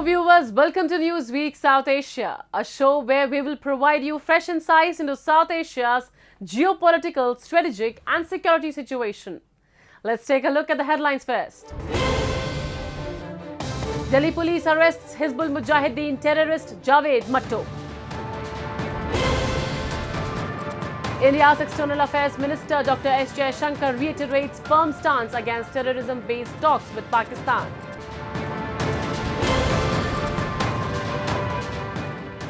viewers, welcome to Newsweek South Asia, a show where we will provide you fresh insights into South Asia's geopolitical, strategic and security situation. Let's take a look at the headlines first. Delhi police arrests Hizbul Mujahideen terrorist Javaid Matto. India's External Affairs Minister Dr. S. Jaishankar reiterates firm stance against terrorism-based talks with Pakistan.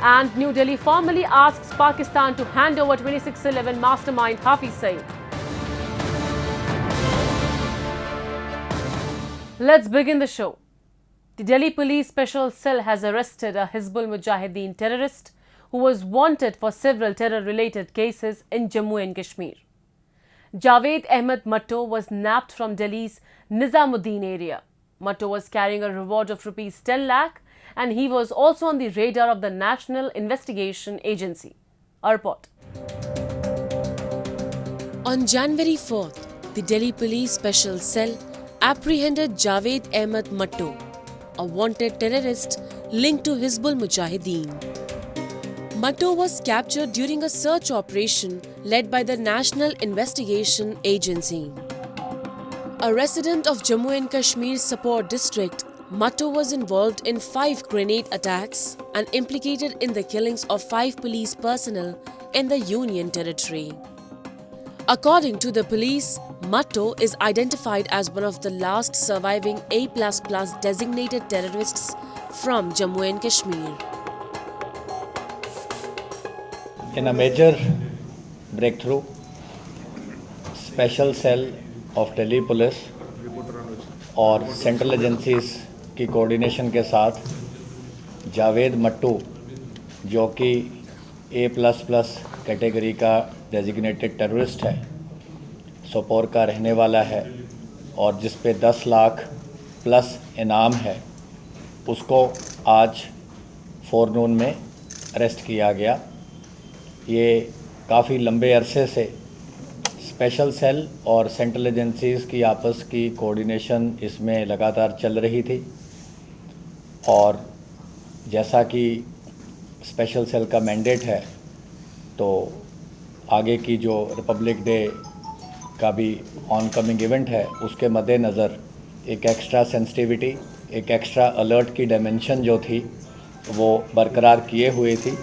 And New Delhi formally asks Pakistan to hand over 26/11 mastermind Hafiz Saeed. Let's begin the show. The Delhi Police Special Cell has arrested a Hizbul Mujahideen terrorist who was wanted for several terror-related cases in Jammu and Kashmir. Javaid Ahmed Mattoo was nabbed from Delhi's Nizamuddin area. Matto was carrying a reward of rupees 10 lakh and he was also on the radar of the National Investigation Agency. A report. On January 4th, the Delhi Police Special Cell apprehended Javaid Ahmed Mattoo, a wanted terrorist linked to Hizbul Mujahideen. Matto was captured during a search operation led by the National Investigation Agency. A resident of Jammu and Kashmir Support District, Matto was involved in 5 grenade attacks and implicated in the killings of 5 police personnel in the Union Territory. According to the police, Matto is identified as one of the last surviving A++ designated terrorists from Jammu and Kashmir. In a major breakthrough, Special Cell of Delhi Police और central agencies की coordination के साथ जावेद मट्टू जो कि A++ category का designated terrorist है, सोपोर का रहने वाला है और जिस पे 10 लाख प्लस इनाम है, उसको आज फोरनून में अरेस्ट किया गया। ये काफ़ी लंबे अरसे से स्पेशल सेल और सेंट्रल एजेंसीज़ की आपस की कोऑर्डिनेशन इसमें लगातार चल रही थी और जैसा कि स्पेशल सेल का मैंडेट है, तो आगे की जो रिपब्लिक डे का भी ऑनकमिंग इवेंट है, उसके मद्देनज़र एक एक्स्ट्रा सेंसिटिविटी, एक एक्स्ट्रा अलर्ट की डायमेंशन जो थी वो बरकरार किए हुए थी।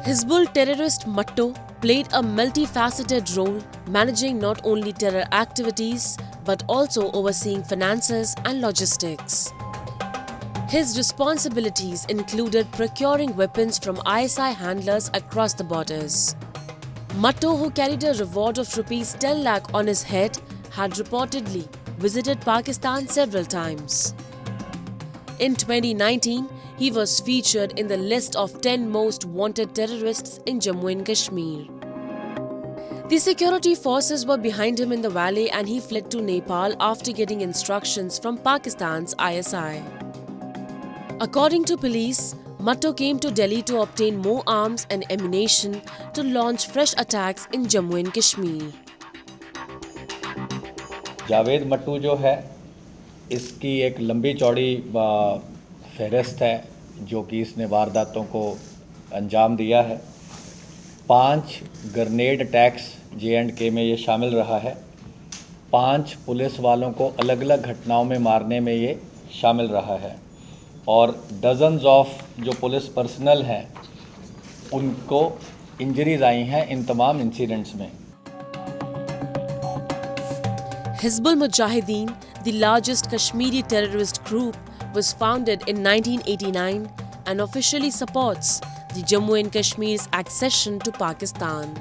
Hizbul terrorist Matto played a multifaceted role, managing not only terror activities but also overseeing finances and logistics. His responsibilities included procuring weapons from ISI handlers across the borders. Matto, who carried a reward of rupees 10 lakh on his head, had reportedly visited Pakistan several times. In 2019, he was featured in the list of 10 most wanted terrorists in Jammu and Kashmir. The security forces were behind him in the valley and he fled to Nepal after getting instructions from Pakistan's ISI. According to police, Matto came to Delhi to obtain more arms and ammunition to launch fresh attacks in Jammu and Kashmir. Javed Mattu जो है, इसकी एक लंबी चौड़ी फहरिस्त है जो कि इसने वारदातों को अंजाम दिया है। 5 ग्रेनेड अटैक्स J&K में ये शामिल रहा है। 5 पुलिस वालों को अलग अलग घटनाओं में मारने में ये शामिल रहा है और डजन्स ऑफ जो पुलिस पर्सनल हैं उनको इंजरीज आई हैं इन तमाम इंसिडेंट्स में। Hizbul Mujahideen, the largest Kashmiri terrorist group, was founded in 1989 and officially supports the Jammu and Kashmir's accession to Pakistan.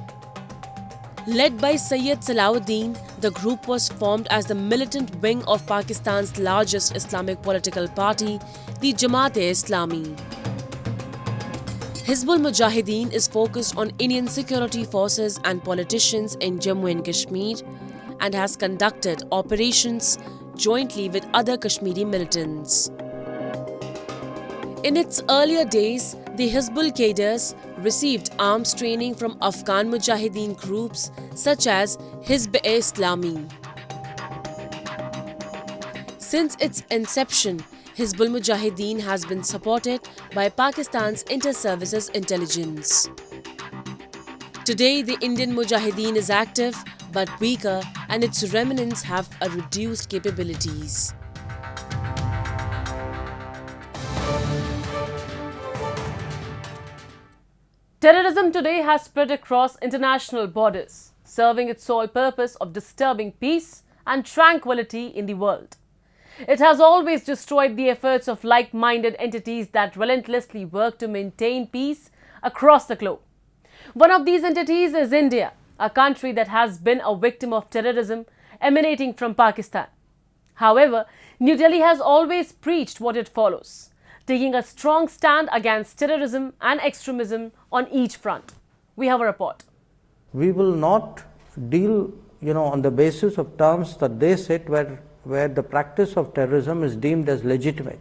Led by Sayyid Salahuddin, the group was formed as the militant wing of Pakistan's largest Islamic political party, the Jamaat-e-Islami. Hizbul Mujahideen is focused on Indian security forces and politicians in Jammu and Kashmir and has conducted operations jointly with other Kashmiri militants. In its earlier days, the Hizbul cadres received arms training from Afghan Mujahideen groups such as Hizb-e-Islami. Since its inception, Hizbul Mujahideen has been supported by Pakistan's inter-services intelligence. Today, the Indian Mujahideen is active but weaker, and its remnants have a reduced capabilities. Terrorism today has spread across international borders, serving its sole purpose of disturbing peace and tranquility in the world. It has always destroyed the efforts of like-minded entities that relentlessly work to maintain peace across the globe. One of these entities is India, a country that has been a victim of terrorism emanating from Pakistan. However, New Delhi has always preached what it follows, taking a strong stand against terrorism and extremism on each front. We have a report. We will not deal, on the basis of terms that they set where the practice of terrorism is deemed as legitimate.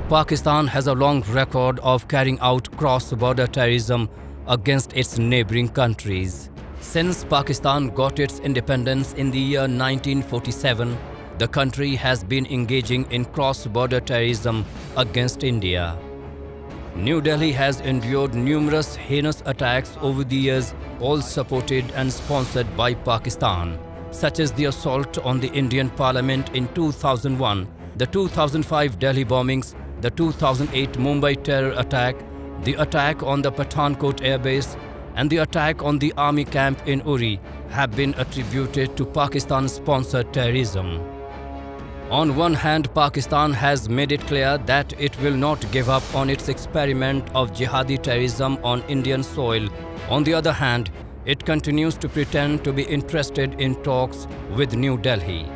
Pakistan has a long record of carrying out cross-border terrorism against its neighboring countries. Since Pakistan got its independence in the year 1947, the country has been engaging in cross-border terrorism against India. New Delhi has endured numerous heinous attacks over the years, all supported and sponsored by Pakistan, such as the assault on the Indian Parliament in 2001, the 2005 Delhi bombings, the 2008 Mumbai terror attack, the attack on the Pathankot airbase, and the attack on the army camp in Uri have been attributed to Pakistan-sponsored terrorism. On one hand, Pakistan has made it clear that it will not give up on its experiment of jihadi terrorism on Indian soil. On the other hand, it continues to pretend to be interested in talks with New Delhi.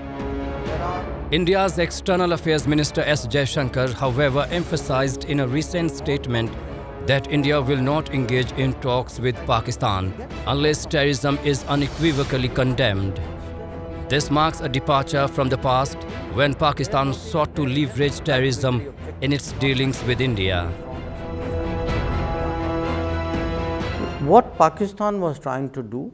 India's External Affairs Minister S. Jaishankar, however, emphasized in a recent statement that India will not engage in talks with Pakistan unless terrorism is unequivocally condemned. This marks a departure from the past when Pakistan sought to leverage terrorism in its dealings with India. What Pakistan was trying to do,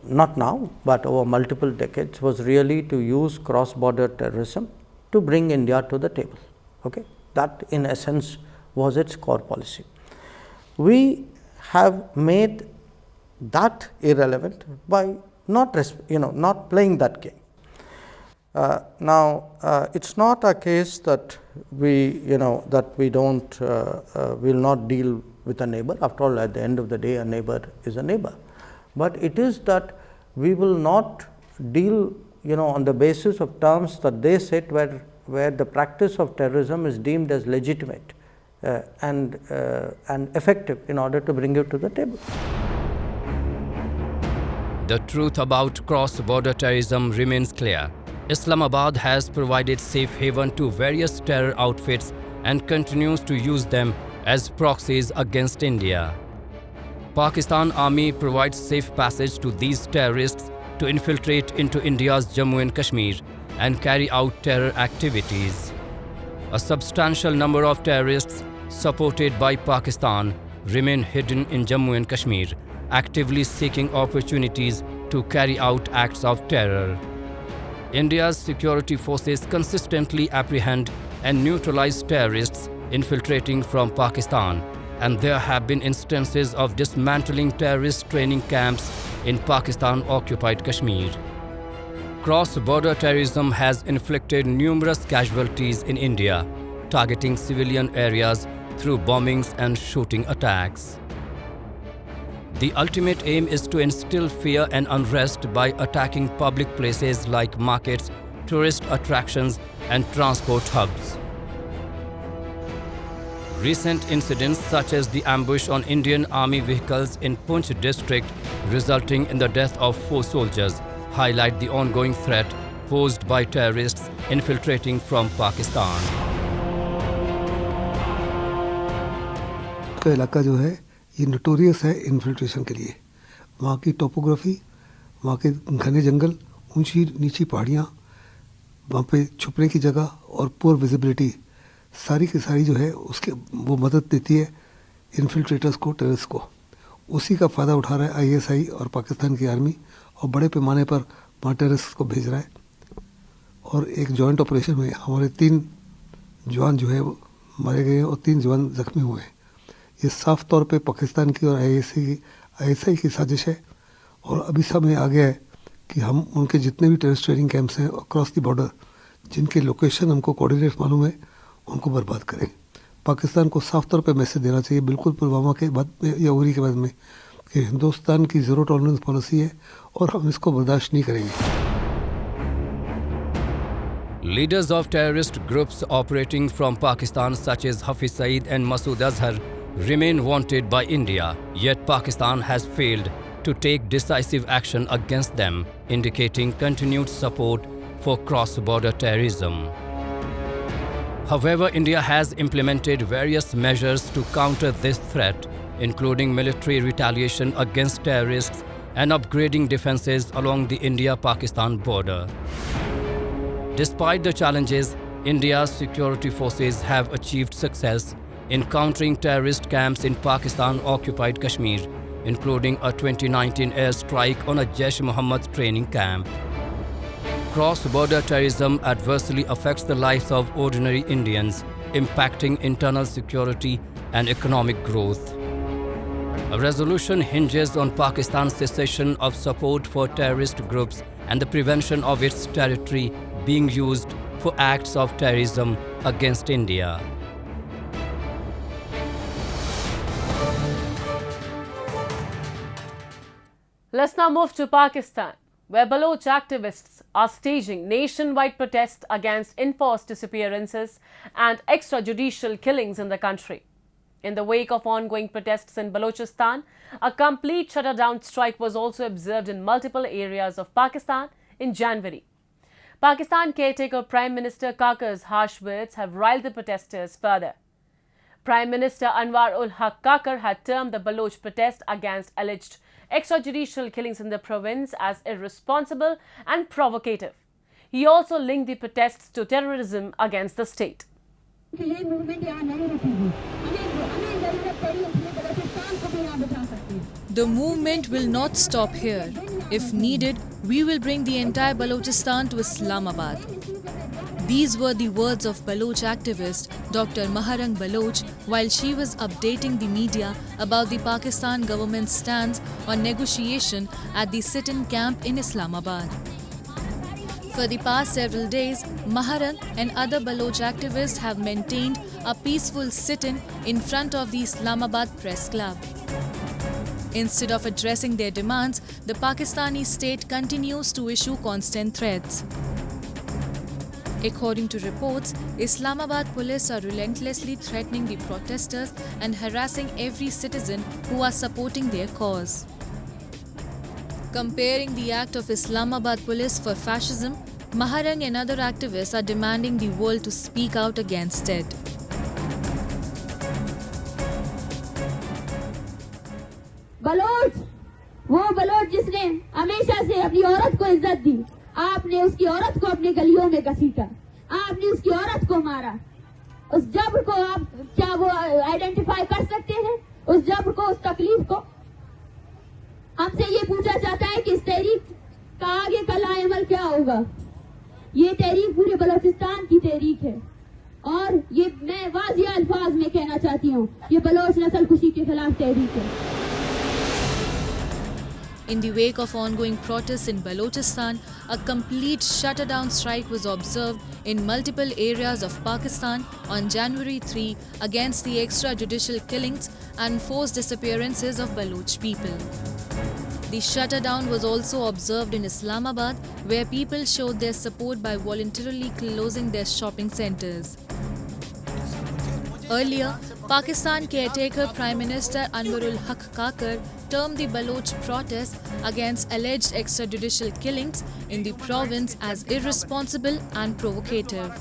not now, but over multiple decades, was really to use cross-border terrorism to bring India to the table. Okay? That, in essence, was its core policy. We have made that irrelevant by not playing that game. Now, it's not a case that we don't will not deal with a neighbor. After all, at the end of the day, a neighbor is a neighbor. But it is that we will not deal, on the basis of terms that they set where the practice of terrorism is deemed as legitimate and effective in order to bring it to the table. The truth about cross-border terrorism remains clear. Islamabad has provided safe haven to various terror outfits and continues to use them as proxies against India. Pakistan Army provides safe passage to these terrorists to infiltrate into India's Jammu and Kashmir and carry out terror activities. A substantial number of terrorists supported by Pakistan remain hidden in Jammu and Kashmir, actively seeking opportunities to carry out acts of terror. India's security forces consistently apprehend and neutralize terrorists infiltrating from Pakistan, and there have been instances of dismantling terrorist training camps in Pakistan-occupied Kashmir. Cross-border terrorism has inflicted numerous casualties in India, targeting civilian areas through bombings and shooting attacks. The ultimate aim is to instill fear and unrest by attacking public places like markets, tourist attractions, and transport hubs. Recent incidents such as the ambush on Indian Army vehicles in Poonch district, resulting in the death of 4 soldiers, highlight the ongoing threat posed by terrorists infiltrating from Pakistan. का इलाका जो है ये notorious है infiltration के लिए। वहाँ की टोपोग्राफी, वहाँ के घने जंगल, ऊंची नीची पहाड़ियाँ, वहाँ पे छुपने की जगह और पुअर विजिबिलिटी सारी की सारी जो है उसके वो मदद देती है इन्फिल्ट्रेटर्स को, टेररिस्ट को। उसी का फ़ायदा उठा रहा है आईएसआई और पाकिस्तान की आर्मी और बड़े पैमाने पर वहाँ टेररिस्ट को भेज रहा है। और एक जॉइंट ऑपरेशन में हमारे 3 जवान जो है वो मारे गए हैं और 3 जवान जख्मी हुए हैं। ये साफ तौर पे पाकिस्तान की और ISI की साजिश है और अभी समय आ गया है कि हम उनके जितने भी टेररिस्ट ट्रेनिंग कैंप्स हैं अक्रॉस द बॉर्डर, जिनके लोकेशन हमको कोऑर्डिनेट मालूम है, उनको बर्बाद करें। पाकिस्तान को साफ तौर पे मैसेज देना चाहिए, बिल्कुल पुलवामा के बाद में या उरी के बाद में, कि हिंदुस्तान की ज़ीरो टॉलरेंस पॉलिसी है और हम इसको बर्दाश्त नहीं करेंगे। Leaders of terrorist groups operating from Pakistan such as Hafiz Saeed and Masood Azhar remain wanted by India, yet Pakistan has failed to take decisive action against them, indicating continued support for cross-border terrorism. However, India has implemented various measures to counter this threat, including military retaliation against terrorists and upgrading defenses along the India-Pakistan border. Despite the challenges, India's security forces have achieved success in countering terrorist camps in Pakistan-occupied Kashmir, including a 2019 airstrike on a Jaish-e-Mohammed training camp. Cross-border terrorism adversely affects the lives of ordinary Indians, impacting internal security and economic growth. A resolution hinges on Pakistan's cessation of support for terrorist groups and the prevention of its territory being used for acts of terrorism against India. Let's now move to Pakistan, where Baloch activists are staging nationwide protests against enforced disappearances and extrajudicial killings in the country. In the wake of ongoing protests in Balochistan, a complete shutdown strike was also observed in multiple areas of Pakistan in January. Pakistan caretaker Prime Minister Kakar's harsh words have riled the protesters further. Prime Minister Anwar-ul-Haq Kakar had termed the Baloch protest against alleged extrajudicial killings in the province as irresponsible and provocative. He also linked the protests to terrorism against the state. The movement will not stop here. If needed, we will bring the entire Balochistan to Islamabad. These were the words of Baloch activist Dr. Maharang Baloch while she was updating the media about the Pakistan government's stance on negotiation at the sit-in camp in Islamabad. For the past several days, Maharang and other Baloch activists have maintained a peaceful sit-in in front of the Islamabad Press Club. Instead of addressing their demands, the Pakistani state continues to issue constant threats. According to reports, Islamabad police are relentlessly threatening the protesters and harassing every citizen who are supporting their cause. Comparing the act of Islamabad police for fascism, Maharang and other activists are demanding the world to speak out against it. Baloch, वो बलोच जिसने हमेशा से अपनी औरत को इज्जत दी, आपने उसकी औरत को अपने गलियों में घसीटा, आपने उसकी औरत को मारा। उस जब्र को आप क्या वो आइडेंटिफाई कर सकते हैं? उस जब्र को, उस तकलीफ को? हमसे ये पूछा जाता है कि इस तहरीक का आगे का लाएमल क्या होगा? ये तहरीक पूरे बलोचिस्तान की तहरीक है और ये मैं वाज़िया अल्फाज में कहना चाहती हूँ, ये बलोच नस्ल कुशी के खिलाफ तहरीक है। In the wake of ongoing protests in Balochistan, a complete shutdown strike was observed in multiple areas of Pakistan on January 3 against the extrajudicial killings and forced disappearances of Baloch people. The shutdown was also observed in Islamabad, where people showed their support by voluntarily closing their shopping centres. Earlier, Pakistan caretaker Prime Minister Anwar-ul-Haq Kakar termed the Baloch protests against alleged extrajudicial killings in the province as irresponsible and provocative.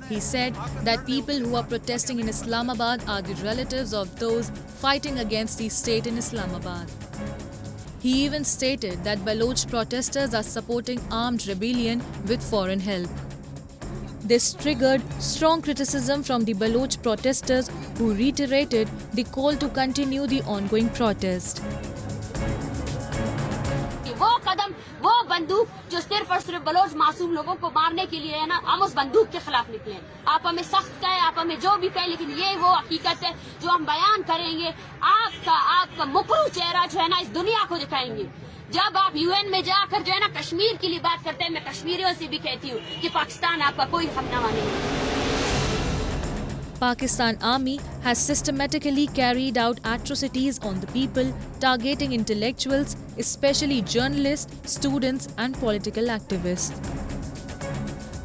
He said that people who are protesting in Islamabad are the relatives of those fighting against the state in Islamabad. He even stated that Baloch protesters are supporting armed rebellion with foreign help. This triggered strong criticism from the Baloch protesters who reiterated the call to continue the ongoing protest. वो कदम वो बंदूक जो सिर्फ और सिर्फ Bloch मासूम लोगों को मारने के लिए है ना, हम उस बंदूक के खिलाफ निकले। आप हमें सख्त कहें, आप हमें जो भी कहें, लेकिन ये वो हकीकत है जो हम बयान करेंगे। आपका मुकरू चेहरा जो है ना इस दुनिया को दिखाएंगे। जब आप यूएन में जाकर जो है ना कश्मीर के लिए बात करते हैं, मैं कश्मीरियों से भी कहती हूँ कि पाकिस्तान आपका कोई हमनामा नहीं है। Pakistan Army has systematically carried out atrocities on the people, targeting intellectuals, especially journalists, students and political activists.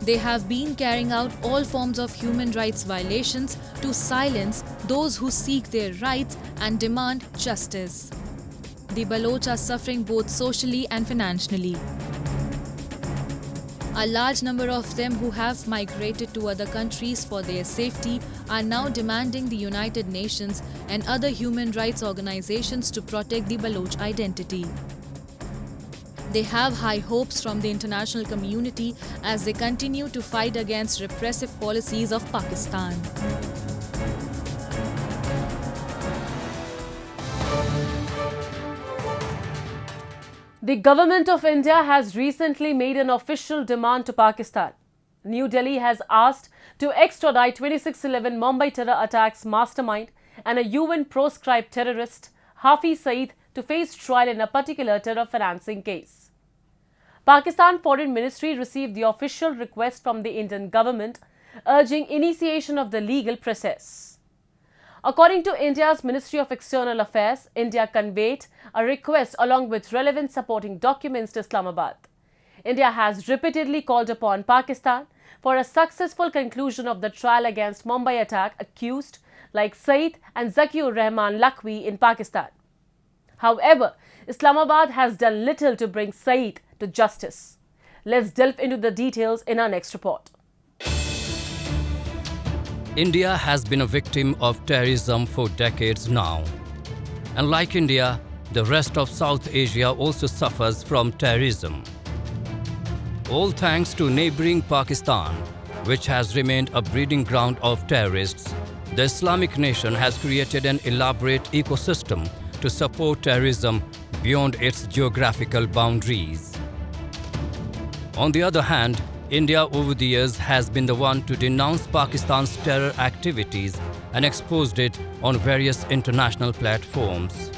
They have been carrying out all forms of human rights violations to silence those who seek their rights and demand justice. The Baloch are suffering both socially and financially. A large number of them who have migrated to other countries for their safety are now demanding the United Nations and other human rights organizations to protect the Baloch identity. They have high hopes from the international community as they continue to fight against repressive policies of Pakistan. The government of India has recently made an official demand to Pakistan. New Delhi has asked to extradite 2611 Mumbai terror attacks mastermind and a UN proscribed terrorist, Hafiz Saeed, to face trial in a particular terror financing case. Pakistan Foreign Ministry received the official request from the Indian government urging initiation of the legal process. According to India's Ministry of External Affairs, India conveyed a request along with relevant supporting documents to Islamabad. India has repeatedly called upon Pakistan for a successful conclusion of the trial against Mumbai attack accused like Saeed and Zakiur Rahman Lakhvi in Pakistan. However, Islamabad has done little to bring Saeed to justice. Let's delve into the details in our next report. India has been a victim of terrorism for decades now. And like India, the rest of South Asia also suffers from terrorism. All thanks to neighboring Pakistan, which has remained a breeding ground of terrorists, the Islamic nation has created an elaborate ecosystem to support terrorism beyond its geographical boundaries. On the other hand, India over the years has been the one to denounce Pakistan's terror activities and exposed it on various international platforms.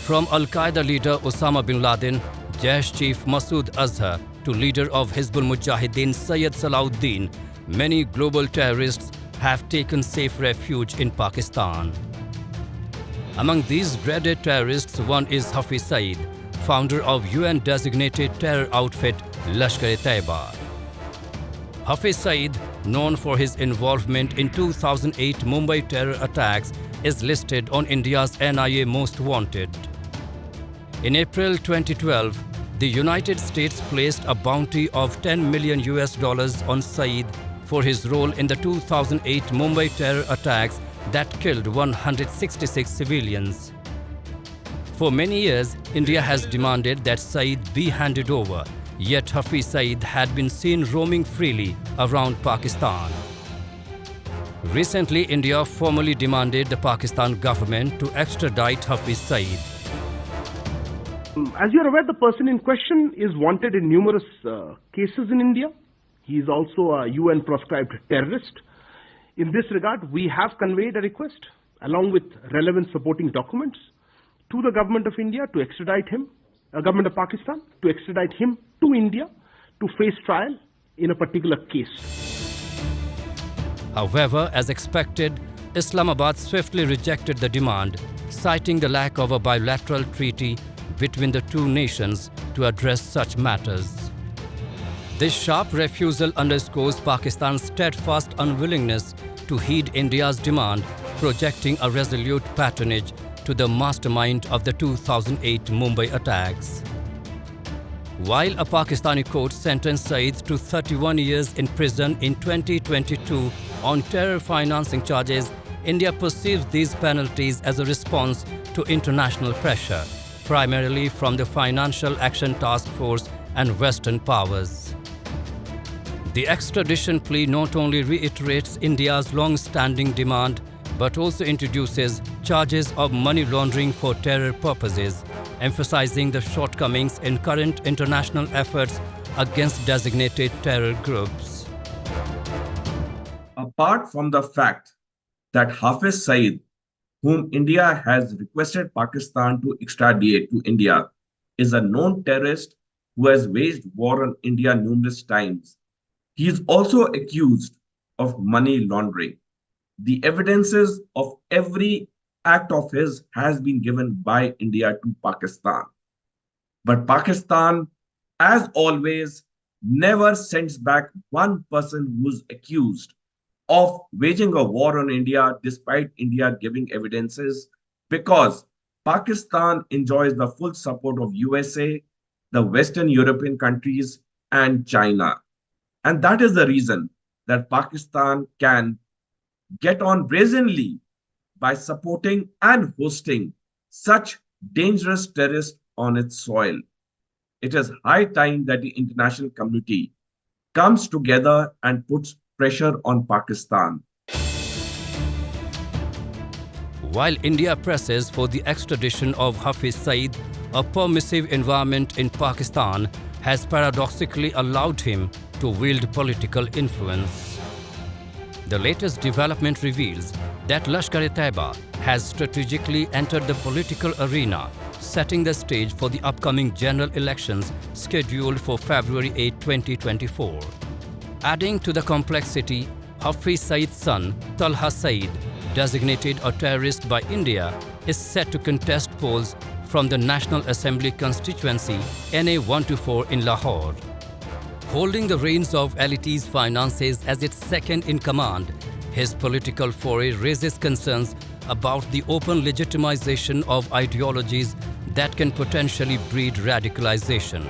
From Al-Qaeda leader Osama bin Laden, Jaish chief Masood Azhar to leader of Hizbul Mujahideen Syed Salahuddin, many global terrorists have taken safe refuge in Pakistan. Among these dreaded terrorists, one is Hafiz Saeed, founder of UN-designated terror outfit Lashkar-e-Taiba. Hafiz Saeed, known for his involvement in 2008 Mumbai terror attacks, is listed on India's NIA Most Wanted. In April 2012, the United States placed a bounty of $10 million on Saeed for his role in the 2008 Mumbai terror attacks that killed 166 civilians. For many years, India has demanded that Saeed be handed over, yet Hafiz Saeed had been seen roaming freely around Pakistan. Recently, India formally demanded the Pakistan government to extradite Hafiz Saeed. As you are aware, the person in question is wanted in numerous cases in India. He is also a UN proscribed terrorist. In this regard, we have conveyed a request along with relevant supporting documents to the government of India to extradite him, government of Pakistan, to extradite him to India to face trial in a particular case. However, as expected, Islamabad swiftly rejected the demand, citing the lack of a bilateral treaty between the two nations to address such matters. This sharp refusal underscores Pakistan's steadfast unwillingness to heed India's demand, projecting a resolute patronage to the mastermind of the 2008 Mumbai attacks. While a Pakistani court sentenced Saeed to 31 years in prison in 2022 on terror financing charges, India perceives these penalties as a response to international pressure, primarily from the Financial Action Task Force and Western powers. The extradition plea not only reiterates India's long-standing demand but also introduces charges of money laundering for terror purposes, emphasizing the shortcomings in current international efforts against designated terror groups. Apart from the fact that Hafiz Saeed, whom India has requested Pakistan to extradite to India, is a known terrorist who has waged war on India numerous times, he is also accused of money laundering. The evidences of every act of his has been given by India to Pakistan. But Pakistan, as always, never sends back one person who is accused of waging a war on India despite India giving evidences, because Pakistan enjoys the full support of USA, the Western European countries, and China. And that is the reason that Pakistan can get on brazenly by supporting and hosting such dangerous terrorists on its soil. It is high time that the international community comes together and puts pressure on Pakistan. While India presses for the extradition of Hafiz Saeed, a permissive environment in Pakistan has paradoxically allowed him to wield political influence. The latest development reveals that Lashkar-e-Taiba has strategically entered the political arena, setting the stage for the upcoming general elections scheduled for February 8, 2024. Adding to the complexity, Hafiz Saeed's son, Talha Saeed, designated a terrorist by India, is set to contest polls from the National Assembly constituency NA 124 in Lahore. Holding the reins of LET's finances as its second-in-command, his political foray raises concerns about the open legitimization of ideologies that can potentially breed radicalization.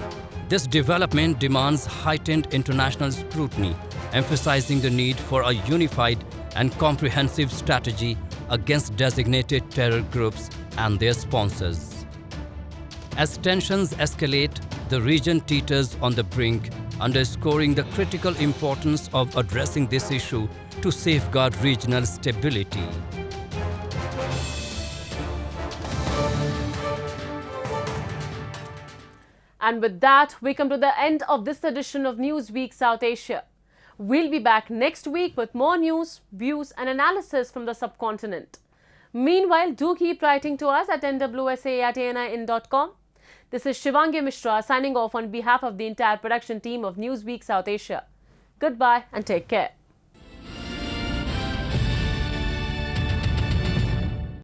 This development demands heightened international scrutiny, emphasizing the need for a unified and comprehensive strategy against designated terror groups and their sponsors. As tensions escalate, the region teeters on the brink, underscoring the critical importance of addressing this issue to safeguard regional stability. And with that, we come to the end of this edition of Newsweek South Asia. We'll be back next week with more news, views and analysis from the subcontinent. Meanwhile, do keep writing to us at NWSA@ANIN.com. This is Shivangi Mishra signing off on behalf of the entire production team of Newsweek South Asia. Goodbye and take care.